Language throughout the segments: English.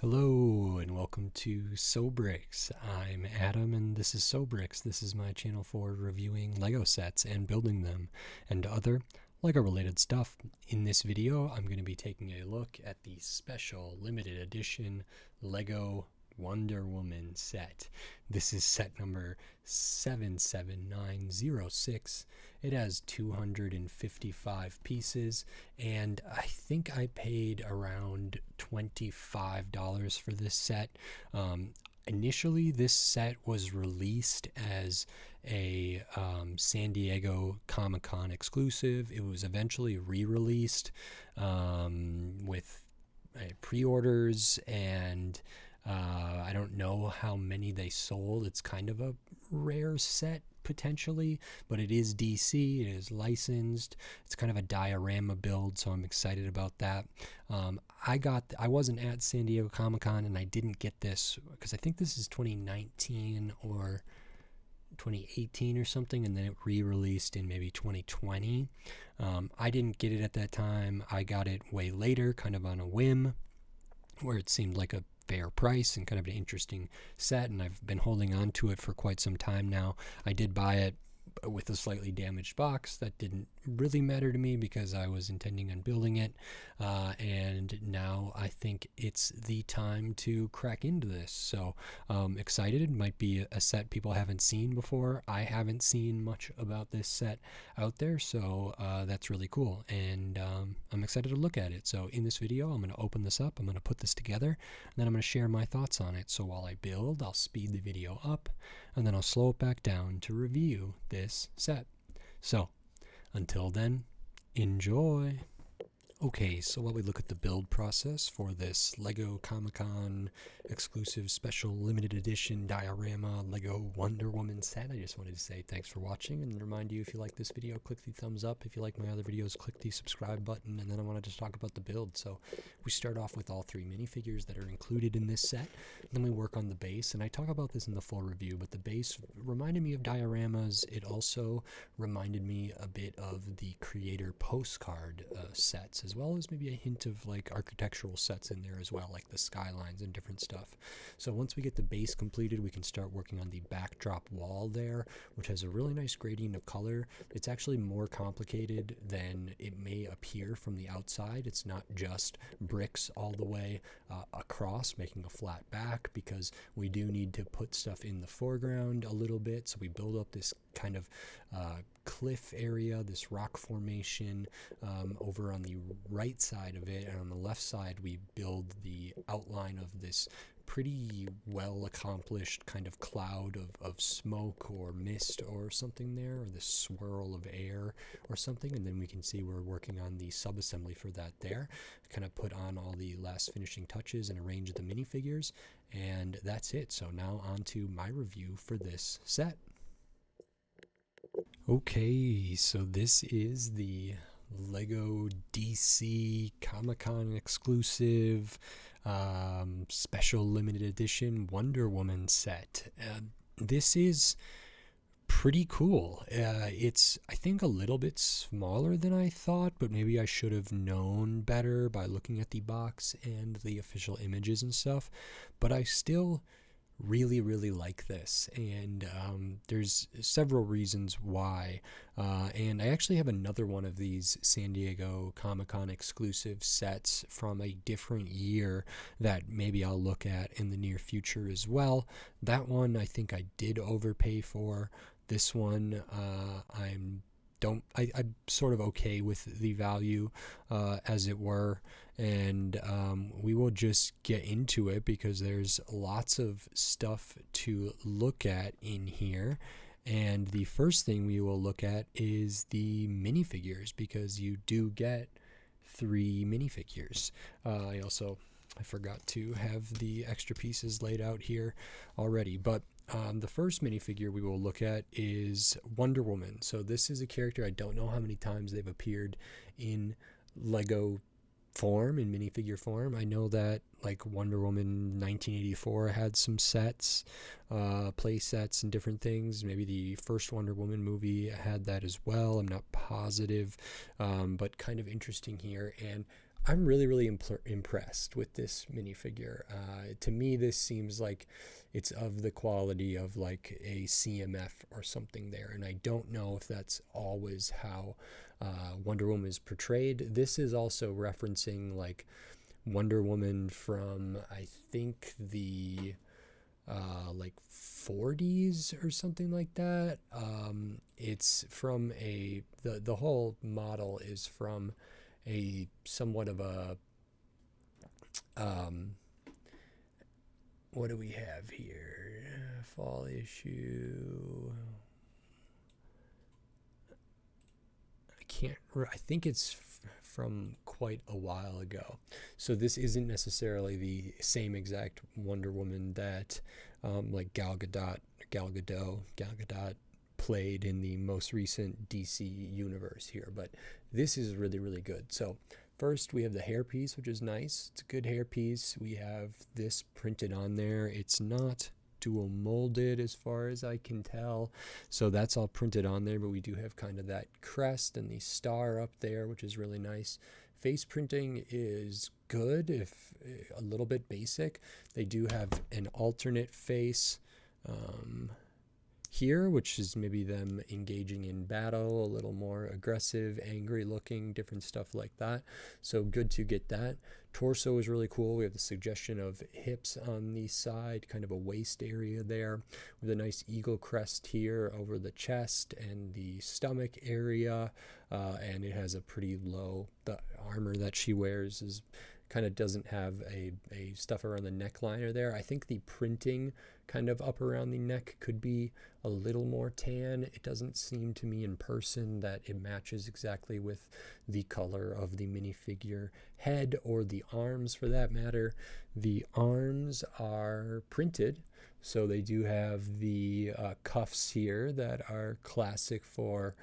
Hello and welcome to Sobrix. I'm Adam and this is Sobrix. This is my channel for reviewing Lego sets and building them and other Lego related stuff. In this video I'm going to be taking a look at the special limited edition Lego Wonder Woman set. This is set number 77906. It has 255 pieces, and I think I paid around $25 for this set. Initially, this set was released as a San Diego Comic-Con exclusive. It was eventually re-released with pre-orders, and I don't know how many they sold. It's kind of a rare set potentially, but it is DC, it is licensed, it's kind of a diorama build, so I'm excited about that. I wasn't at San Diego Comic-Con and I didn't get this because I think this is 2019 or 2018 or something, and then it re-released in maybe 2020. I didn't get it at that time. I got it way later, kind of on a whim, where it seemed like a fair price and kind of an interesting set, and I've been holding on to it for quite some time now. I did buy it with a slightly damaged box. That didn't really matter to me because I was intending on building it, and now I think it's the time to crack into this. So excited. It might be a set people haven't seen before. I haven't seen much about this set out there, so that's really cool, and I'm excited to look at it. So in this video I'm going to open this up, I'm going to put this together, and then I'm going to share my thoughts on it. So while I build, I'll speed the video up and then I'll slow it back down to review this set. So until then, enjoy. Okay, so while we look at the build process for this Lego Comic-Con exclusive special limited edition diorama Lego Wonder Woman set, I just wanted to say thanks for watching and remind you, if you like this video, click the thumbs up. If you like my other videos, click the subscribe button. And then I wanted to talk about the build. So we start off with all three minifigures that are included in this set. Then we work on the base, and I talk about this in the full review, but the base reminded me of dioramas. It also reminded me a bit of the creator postcard sets, as well as maybe a hint of like architectural sets in there as well, like the skylines and different stuff. So once we get the base completed, we can start working on the backdrop wall there, which has a really nice gradient of color. It's actually more complicated than it may appear from the outside. It's not just bricks all the way across, making a flat back, because we do need to put stuff in the foreground a little bit. So we build up this kind of cliff area, this rock formation over on the right side of it, and on the left side we build the outline of this pretty well accomplished kind of cloud of smoke or mist or something there, or this swirl of air or something. And then we can see we're working on the sub-assembly for that there, kind of put on all the last finishing touches and arrange the minifigures, and that's it. So now on to my review for this set. Okay, so this is the Lego DC Comic-Con exclusive special limited edition Wonder Woman set. This is pretty cool. It's, I think, a little bit smaller than I thought, but maybe I should have known better by looking at the box and the official images and stuff. But I still really like this, and there's several reasons why, and I actually have another one of these San Diego Comic-Con exclusive sets from a different year that maybe I'll look at in the near future as well. That one I think I did overpay for. This one I'm sort of okay with the value, as it were, and we will just get into it because there's lots of stuff to look at in here. And the first thing we will look at is the minifigures, because you do get 3 minifigures. I forgot to have the extra pieces laid out here already, but the first minifigure we will look at is Wonder Woman. So this is a character, I don't know how many times they've appeared in Lego form, in minifigure form. I know that like Wonder Woman 1984 had some sets, play sets and different things. Maybe the first Wonder Woman movie had that as well. I'm not positive, but kind of interesting here. And I'm really, really impressed with this minifigure. To me, this seems like it's of the quality of like a CMF or something there, and I don't know if that's always how Wonder Woman is portrayed. This is also referencing like Wonder Woman from, I think, the like 40s or something like that. It's from the whole model is from a somewhat of a um, what do we have here? Fall issue. I think it's from quite a while ago. So this isn't necessarily the same exact Wonder Woman that like Gal Gadot played in the most recent DC universe here, but this is really, really good. So first we have the hairpiece, which is nice. It's a good hairpiece. We have this printed on there. It's not dual molded as far as I can tell, so that's all printed on there, but we do have kind of that crest and the star up there, which is really nice. Face printing is good, if a little bit basic. They do have an alternate face here, which is maybe them engaging in battle, a little more aggressive, angry looking, different stuff like that. So good to get that. Torso is really cool. We have the suggestion of hips on the side, kind of a waist area there, with a nice eagle crest here over the chest and the stomach area, and it has a pretty low, the armor that she wears is kind of doesn't have a stuff around the neckliner there. I think the printing kind of up around the neck could be a little more tan. It doesn't seem to me in person that it matches exactly with the color of the minifigure head, or the arms for that matter. The arms are printed, so they do have the cuffs here that are classic for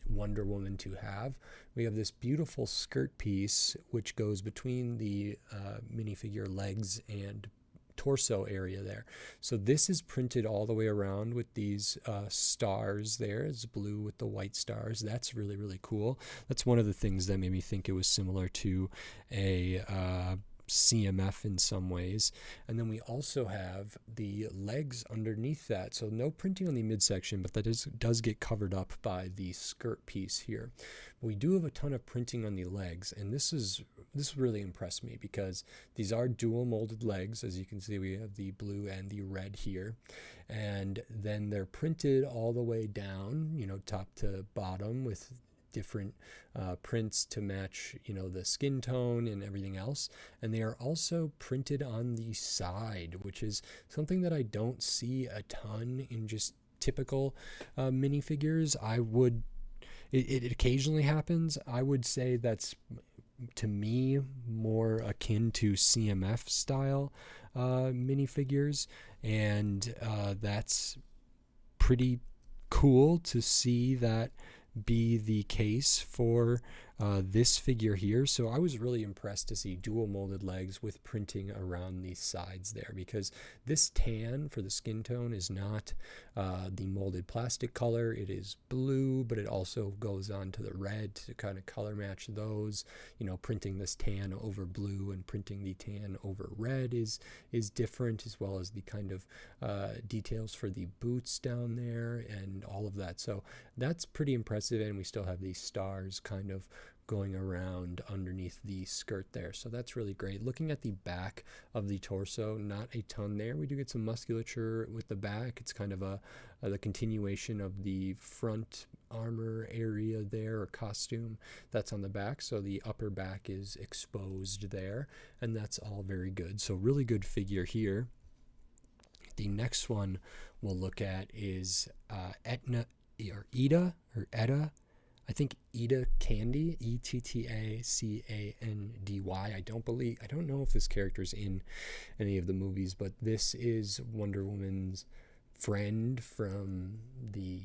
Wonder Woman to have. We have this beautiful skirt piece which goes between the minifigure legs and torso area there. So this is printed all the way around with these stars there. It's blue with the white stars. That's really, really cool. That's one of the things that made me think it was similar to a CMF in some ways. And then we also have the legs underneath that, so no printing on the midsection, but that does get covered up by the skirt piece here. We do have a ton of printing on the legs, and this really impressed me because these are dual molded legs. As you can see, we have the blue and the red here, and then they're printed all the way down, you know, top to bottom, with different prints to match, you know, the skin tone and everything else. And they are also printed on the side, which is something that I don't see a ton in just typical minifigures. It occasionally happens. I would say that's, to me, more akin to CMF style minifigures, and that's pretty cool to see that be the case for this figure here. So I was really impressed to see dual molded legs with printing around the sides there, because this tan for the skin tone is not the molded plastic color. It is blue, but it also goes on to the red to kind of color match those. You know, printing this tan over blue and printing the tan over red is different, as well as the kind of details for the boots down there and all of that. So that's pretty impressive, and we still have these stars kind of going around underneath the skirt there. So that's really great. Looking at the back of the torso, not a ton there. We do get some musculature with the back. It's kind of the continuation of the front armor area there, or costume that's on the back. So the upper back is exposed there, and that's all very good. So really good figure here. The next one we'll look at is Etta. I think Etta Candy, Ettacandy. I don't know if this character's in any of the movies, but this is Wonder Woman's friend from the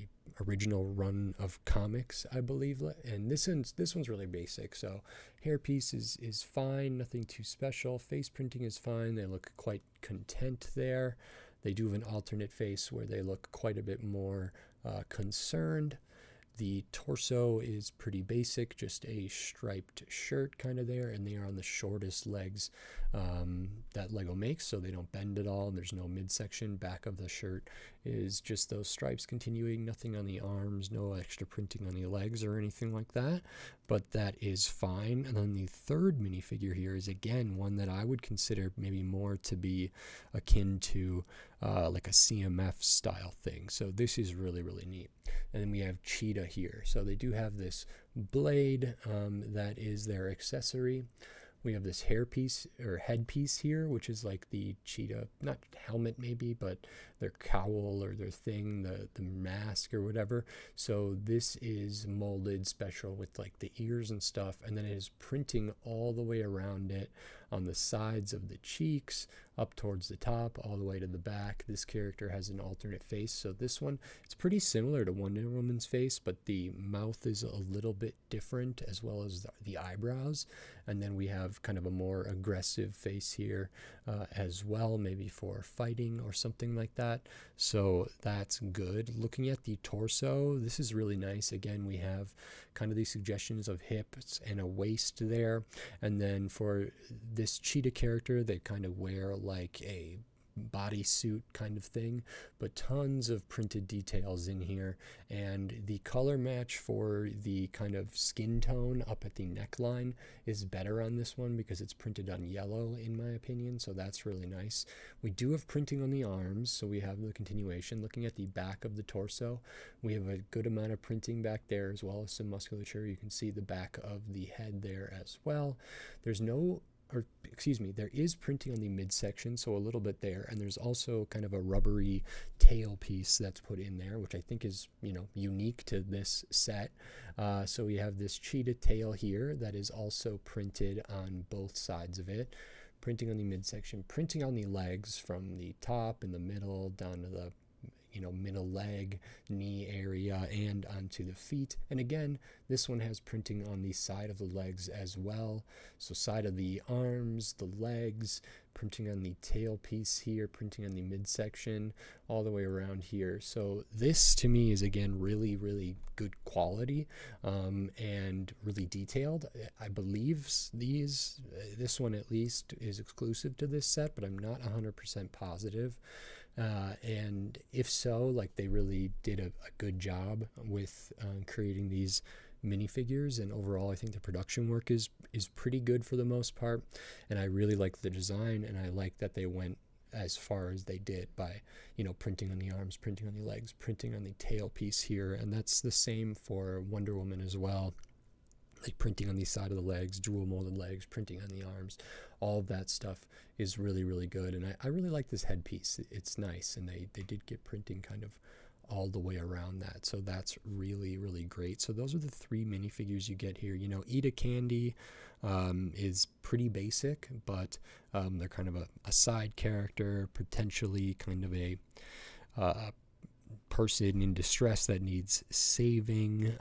original run of comics, I believe. And this one's really basic. So hairpiece is fine, nothing too special. Face printing is fine. They look quite content there. They do have an alternate face where they look quite a bit more concerned. The torso is pretty basic, just a striped shirt kind of there, and they are on the shortest legs that Lego makes, so they don't bend at all. There's no midsection. Back of the shirt is just those stripes continuing, nothing on the arms, no extra printing on the legs or anything like that, but that is fine. And then the third minifigure here is again one that I would consider maybe more to be akin to like a CMF style thing. So this is really, really neat. And then we have Cheetah here. So they do have this blade that is their accessory. We have this hairpiece or headpiece here, which is like the cheetah, not helmet maybe, but their cowl or their thing, the mask or whatever. So this is molded special with like the ears and stuff, and then it is printing all the way around it on the sides of the cheeks, up towards the top, all the way to the back. This character has an alternate face. So this one, it's pretty similar to Wonder Woman's face, but the mouth is a little bit different, as well as the eyebrows. And then we have kind of a more aggressive face here as well, maybe for fighting or something like that. So that's good. Looking at the torso, this is really nice. Again, we have kind of these suggestions of hips and a waist there. And then for this cheetah character, they kind of wear like a bodysuit kind of thing, but tons of printed details in here. And the color match for the kind of skin tone up at the neckline is better on this one because it's printed on yellow in my opinion, so that's really nice. We do have printing on the arms, so we have the continuation. Looking at the back of the torso, we have a good amount of printing back there, as well as some musculature. You can see the back of the head there as well. There is printing on the midsection, so a little bit there, and there's also kind of a rubbery tail piece that's put in there, which I think is, unique to this set. So we have this cheetah tail here that is also printed on both sides of it. Printing on the midsection, printing on the legs from the top in the middle down to the middle leg, knee area, and onto the feet. And again, this one has printing on the side of the legs as well. So side of the arms, the legs, printing on the tail piece here, printing on the midsection, all the way around here. So this to me is again really, really good quality and really detailed. I believe this one at least is exclusive to this set, but I'm not 100% positive. And if so, like they really did a good job with creating these minifigures, and overall I think the production work is pretty good for the most part, and I really like the design, and I like that they went as far as they did by printing on the arms, printing on the legs, printing on the tail piece here. And that's the same for Wonder Woman as well, like printing on the side of the legs, jewel molded legs, printing on the arms. All of that stuff is really, really good, and I really like this headpiece. It's nice, and they did get printing kind of all the way around that, so that's really, really great. So those are the three minifigures you get here. Etta Candy is pretty basic, but they're kind of a side character, potentially kind of a person in distress that needs saving,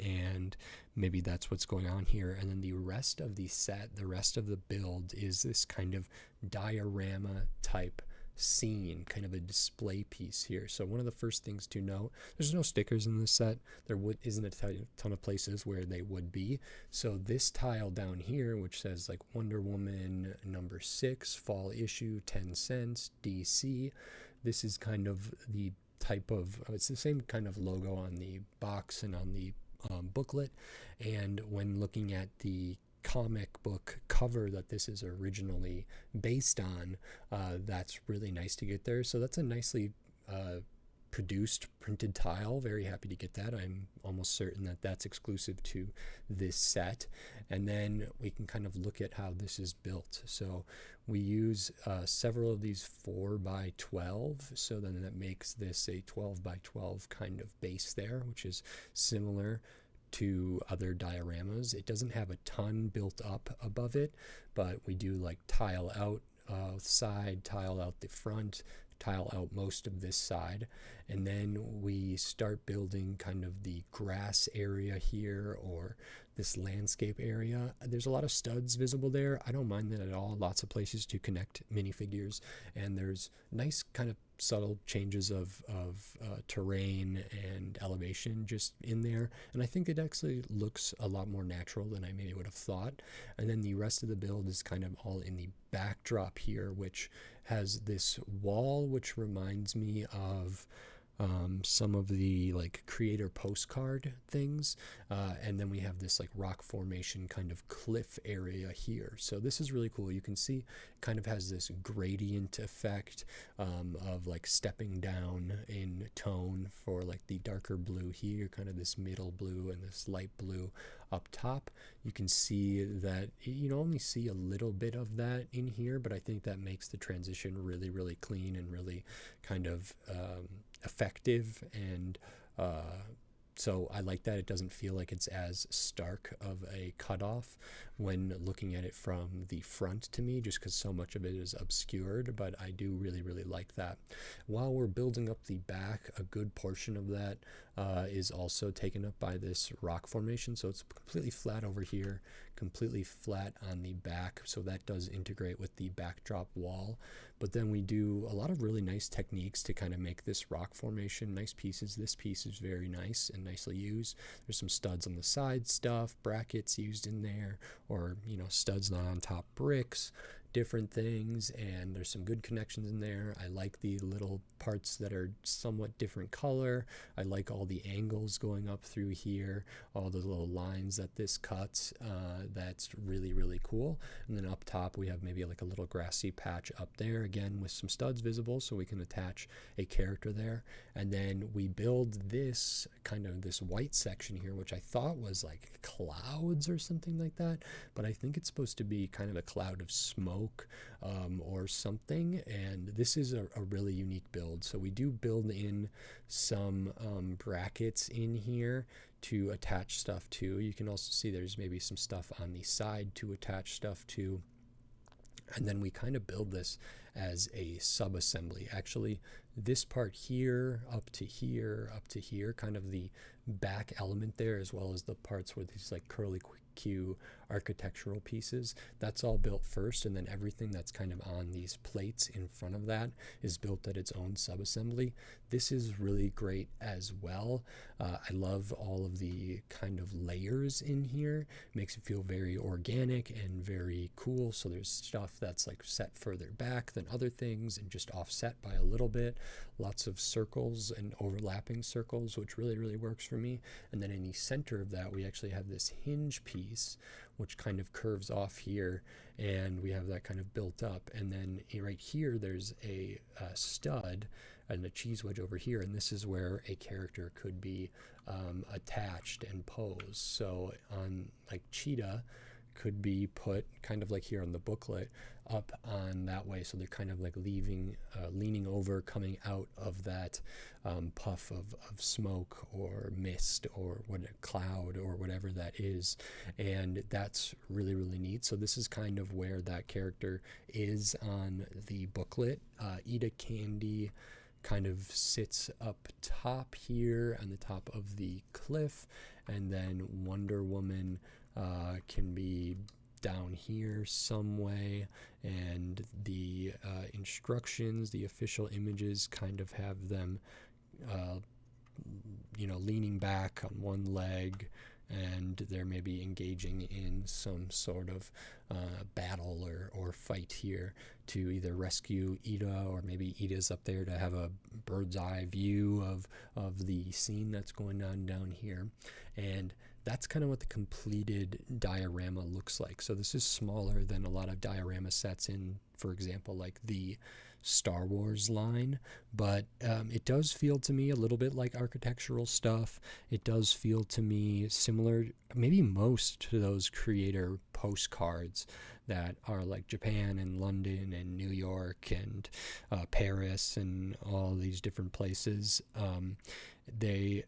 and maybe that's what's going on here. And then the rest of the set, the rest of the build, is this kind of diorama type scene, kind of a display piece here. So one of the first things to note, there's no stickers in this set. There isn't a ton of places where they would be. So this tile down here, which says like Wonder Woman number 6 fall issue 10 cents DC, this is kind of the type of, it's the same kind of logo on the box and on the booklet. And when looking at the comic book cover that this is originally based on, that's really nice to get there. So that's a nicely produced printed tile. Very happy to get that. I'm almost certain that that's exclusive to this set. And then we can kind of look at how this is built. So we use several of these 4x12, so then that makes this a 12x12 kind of base there, which is similar to other dioramas. It doesn't have a ton built up above it, but we do like tile out side, tile out the front, tile out most of this side, and then we start building kind of the grass area here, or this landscape area. There's a lot of studs visible there. I don't mind that at all. Lots of places to connect minifigures, and there's nice kind of subtle changes of terrain and elevation just in there, and I think it actually looks a lot more natural than I maybe would have thought. And then the rest of the build is kind of all in the backdrop here, which has this wall which reminds me of some of the like creator postcard things, and then we have this like rock formation kind of cliff area here. So this is really cool. You can see it kind of has this gradient effect of like stepping down in tone for like the darker blue here, kind of this middle blue and this light blue up top. You can see that you only see a little bit of that in here, but I think that makes the transition really, really clean and really kind of effective, and so I like that. It doesn't feel like it's as stark of a cutoff when looking at it from the front to me, just because so much of it is obscured, but I do really, really like that. While we're building up the back, a good portion of that is also taken up by this rock formation, so it's completely flat over here, completely flat on the back, so that does integrate with the backdrop wall. But then we do a lot of really nice techniques to kind of make this rock formation nice pieces. This piece is very nice and nicely used. There's some studs on the side stuff, brackets used in there, or studs not on top bricks, different things, and there's some good connections in there. I like the little parts that are somewhat different color. I like all the angles going up through here, all the little lines that this cuts. That's really, really cool. And then up top we have maybe like a little grassy patch up there, again with some studs visible so we can attach a character there. And then we build this kind of this white section here, which I thought was like clouds or something like that, but I think it's supposed to be kind of a cloud of smoke or something. And this is a really unique build. So we do build in some brackets in here to attach stuff to. You can also see there's maybe some stuff on the side to attach stuff to. And then we kind of build this as a sub-assembly. Actually, this part here, up to here, kind of the back element there, as well as the parts where these like curly Q architectural pieces, that's all built first, and then everything that's kind of on these plates in front of that is built at its own sub-assembly. This is really great as well. I love all of the kind of layers in here. It makes it feel very organic and very cool. So there's stuff that's like set further back than other things and just offset by a little bit. Lots of circles and overlapping circles, which really, really works for me. And then in the center of that, we actually have this hinge piece, which kind of curves off here, and we have that kind of built up. And then right here, there's a stud and a cheese wedge over here, and this is where a character could be attached and posed. So on like Cheetah could be put kind of like here on the booklet up on that way, so they're kind of like leaning over, coming out of that puff of smoke or mist or what a cloud or whatever that is, and that's really, really neat. So this is kind of where that character is on the booklet. Etta Candy kind of sits up top here on the top of the cliff, and then Wonder Woman can be down here some way, and the instructions, the official images kind of have them leaning back on one leg, and they're maybe engaging in some sort of battle or fight here to either rescue Etta, or maybe Etta's up there to have a bird's eye view of the scene that's going on down here. And that's kind of what the completed diorama looks like. So this is smaller than a lot of diorama sets in, for example, like the Star Wars line, but it does feel to me a little bit like architectural stuff. It does feel to me similar, maybe most, to those creator postcards that are like Japan and London and New York and Paris and all these different places. They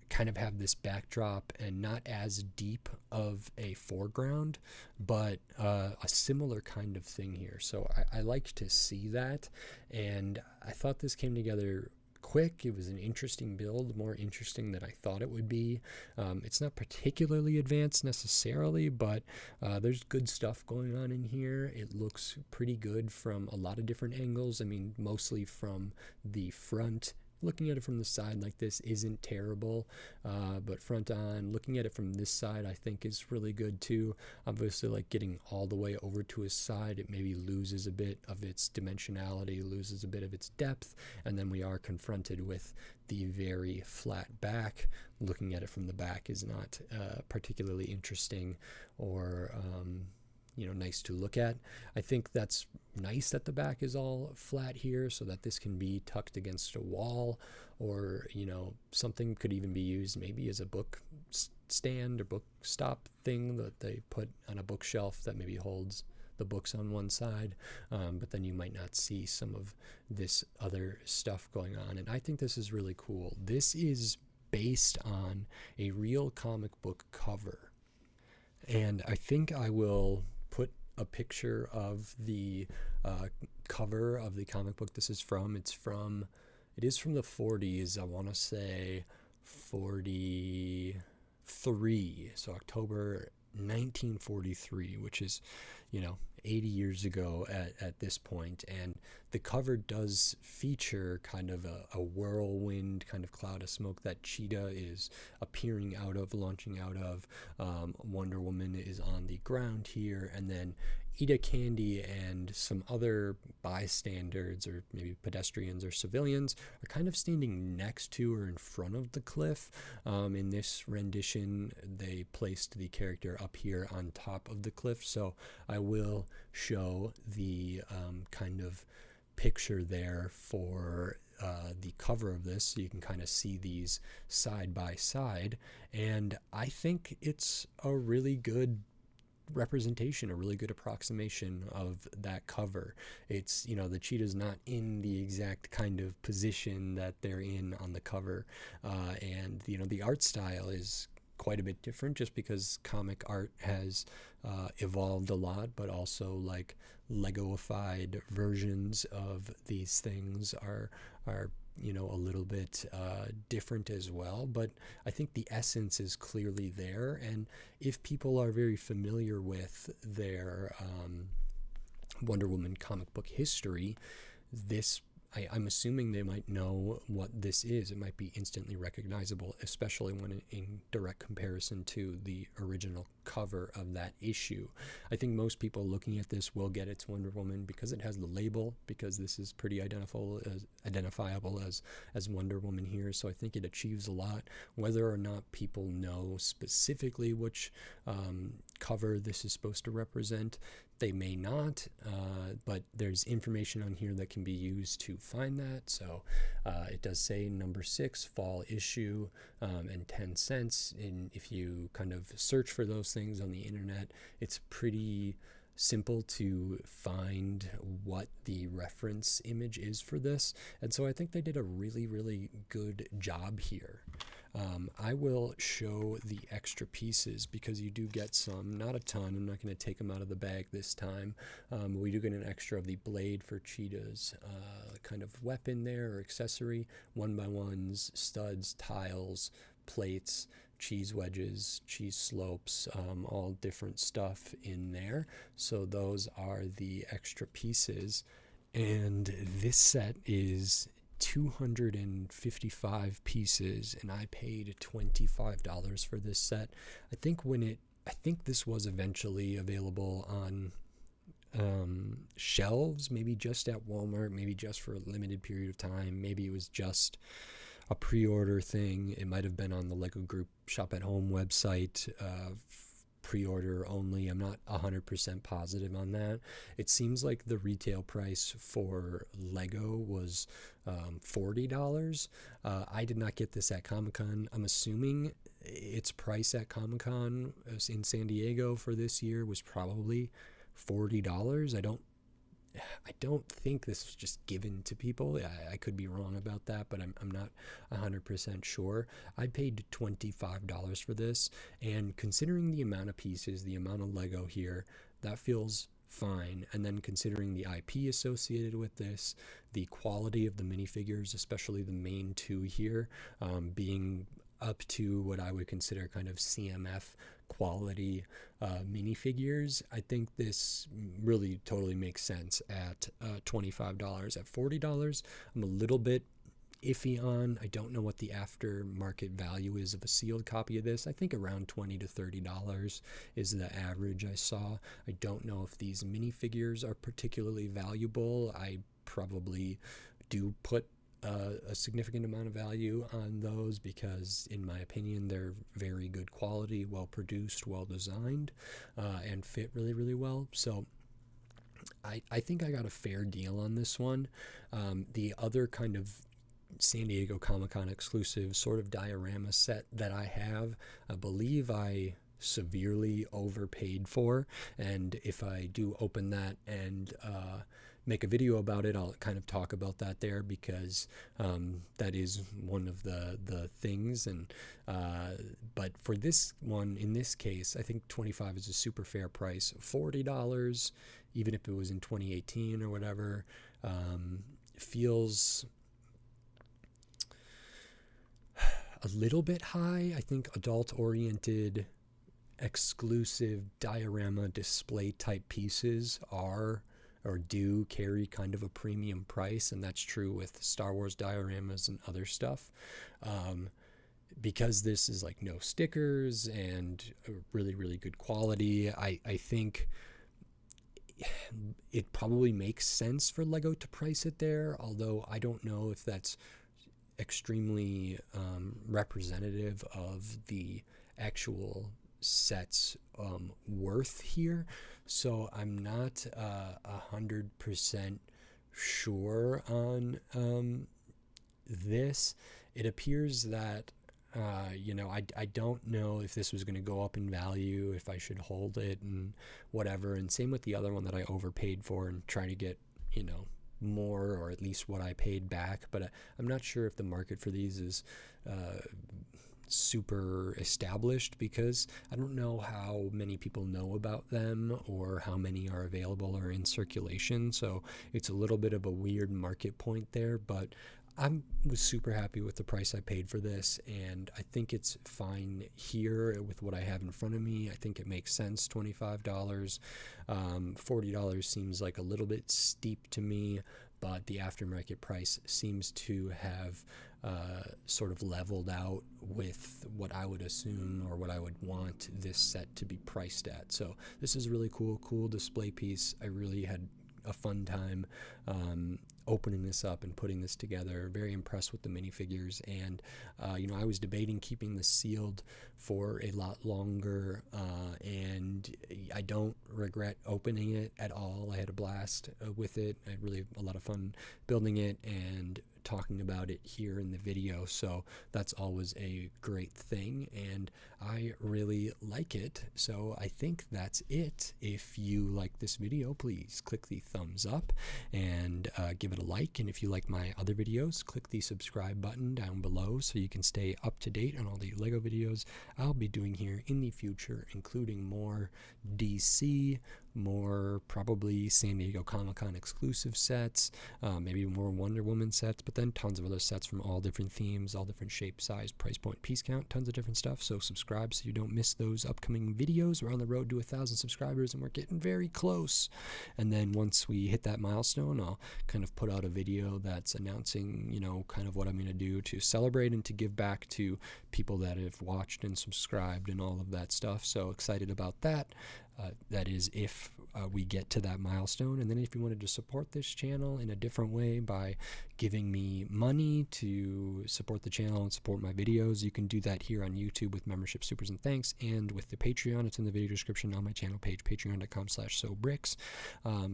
kind of have this backdrop and not as deep of a foreground, but a similar kind of thing here. So I like to see that, and I thought this came together quick. It was an interesting build, more interesting than I thought it would be. It's not particularly advanced necessarily, but there's good stuff going on in here. It looks pretty good from a lot of different angles. I mean, mostly from the front. Looking at it from the side like this isn't terrible, but front on, looking at it from this side I think is really good too. Obviously, like getting all the way over to his side, it maybe loses a bit of its dimensionality, loses a bit of its depth, and then we are confronted with the very flat back. Looking at it from the back is not particularly interesting or nice to look at. I think that's nice that the back is all flat here so that this can be tucked against a wall, or something could even be used maybe as a book stand or book stop thing that they put on a bookshelf that maybe holds the books on one side, but then you might not see some of this other stuff going on. And I think this is really cool. This is based on a real comic book cover, and I think I will put a picture of the cover of the comic book this is from. It is from the 40s. I want to say 43, so October 1943, which is 80 years ago at this point. And the cover does feature kind of a whirlwind kind of cloud of smoke that Cheetah is appearing out of, launching out of. Wonder Woman is on the ground here, and then Etta Candy and some other bystanders, or maybe pedestrians or civilians, are kind of standing next to or in front of the cliff. In this rendition, they placed the character up here on top of the cliff, so I will show the kind of picture there for the cover of this, so you can kind of see these side by side. And I think it's a really good representation, a really good approximation of that cover. It's the cheetah's not in the exact kind of position that they're in on the cover, and the art style is quite a bit different, just because comic art has evolved a lot, but also like Lego-ified versions of these things are a little bit different as well. But I think the essence is clearly there, and if people are very familiar with their Wonder Woman comic book history, I'm assuming they might know what this is. It might be instantly recognizable, especially when in direct comparison to the original cover of that issue. I think most people looking at this will get it's Wonder Woman because it has the label, because this is pretty identifiable as Wonder Woman here. So I think it achieves a lot. Whether or not people know specifically which cover this is supposed to represent, they may not, but there's information on here that can be used to find that. So it does say number 6 fall issue, and 10 cents. And if you kind of search for those things on the internet, it's pretty simple to find what the reference image is for this. And so I think they did a really, really good job here. I will show the extra pieces because you do get some, not a ton. I'm not going to take them out of the bag this time. We do get an extra of the blade for Cheetah's kind of weapon there, or accessory, 1x1s, studs, tiles, plates, cheese wedges, cheese slopes, all different stuff in there. So those are the extra pieces. And this set is 255 pieces, and I paid $25 for this set. I think this was eventually available on shelves, maybe just at Walmart, maybe just for a limited period of time. Maybe it was just a pre-order thing. It might have been on the Lego Group Shop at Home website, pre-order only. I'm not 100% positive on that. It seems like the retail price for Lego was $40. I did not get this at Comic-Con. I'm assuming its price at Comic-Con in San Diego for this year was probably $40. I don't think this was just given to people. I could be wrong about that, but I'm not 100% sure. I paid $25 for this, and considering the amount of pieces, the amount of Lego here, that feels fine. And then considering the IP associated with this, the quality of the minifigures, especially the main two here, being up to what I would consider kind of CMF quality minifigures, I think this really totally makes sense at $25. At $40, I'm a little bit iffy on. I don't know what the aftermarket value is of a sealed copy of this. I think around $20 to $30 is the average I saw. I don't know if these minifigures are particularly valuable. I probably do put a significant amount of value on those because, in my opinion, they're very good quality, well produced, well designed, and fit really, really well. So I think I got a fair deal on this one. The other kind of San Diego Comic-Con exclusive sort of diorama set that I have, I believe I severely overpaid for, and if I do open that and make a video about it, I'll kind of talk about that there, because that is one of the things. And but for this one, in this case, I think $25 is a super fair price. $40, even if it was in 2018 or whatever, feels a little bit high. I think adult-oriented, exclusive diorama display type pieces are or do carry kind of a premium price, and that's true with Star Wars dioramas and other stuff. Because this is like no stickers and really, really good quality, I think it probably makes sense for Lego to price it there, although I don't know if that's extremely representative of the actual set's worth here. So I'm not 100% sure on this. It appears that I don't know if this was going to go up in value, if I should hold it and whatever. And same with the other one that I overpaid for and try to get more, or at least what I paid back. But I'm not sure if the market for these is super established, because I don't know how many people know about them or how many are available or in circulation. So it's a little bit of a weird market point there, but I was super happy with the price I paid for this, and I think it's fine here with what I have in front of me. I think it makes sense, $25. $40 seems like a little bit steep to me, but the aftermarket price seems to have sort of leveled out with what I would assume or what I would want this set to be priced at. So this is a really cool display piece. I really had a fun time opening this up and putting this together. Very impressed with the minifigures, and I was debating keeping this sealed for a lot longer, and I don't regret opening it at all. I had a blast with it. I had really a lot of fun building it and talking about it here in the video, so that's always a great thing, and I really like it. So I think that's it. If you like this video, please click the thumbs up and give it a like, and if you like my other videos, click the subscribe button down below so you can stay up to date on all the Lego videos I'll be doing here in the future, including more DC, more probably San Diego Comic-Con exclusive sets, maybe more Wonder Woman sets, but then tons of other sets from all different themes, all different shape, size, price point, piece count, tons of different stuff. So subscribe so you don't miss those upcoming videos. We're on the road to 1,000 subscribers, and we're getting very close. And then once we hit that milestone, I'll kind of put out a video that's announcing, kind of what I'm going to do to celebrate and to give back to people that have watched and subscribed and all of that stuff. So excited about that. That is if we get to that milestone. And then if you wanted to support this channel in a different way by giving me money to support the channel and support my videos, you can do that here on YouTube with membership supers and thanks, and with the Patreon. It's in the video description on my channel page, patreon.com/sobricks.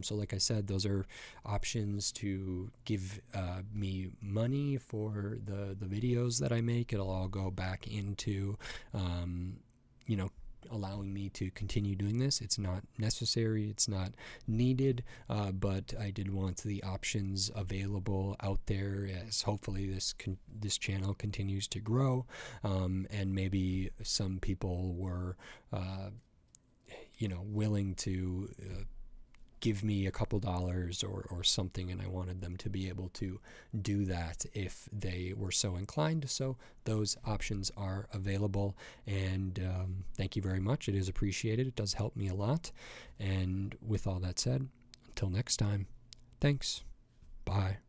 So like I said, those are options to give me money for the videos that I make. It'll all go back into allowing me to continue doing this. It's not necessary, it's not needed, but I did want the options available out there, as hopefully this channel continues to grow, and maybe some people were willing to give me a couple dollars or something, and I wanted them to be able to do that if they were so inclined. So those options are available, and thank you very much. It is appreciated. It does help me a lot. And with all that said, until next time, thanks. Bye.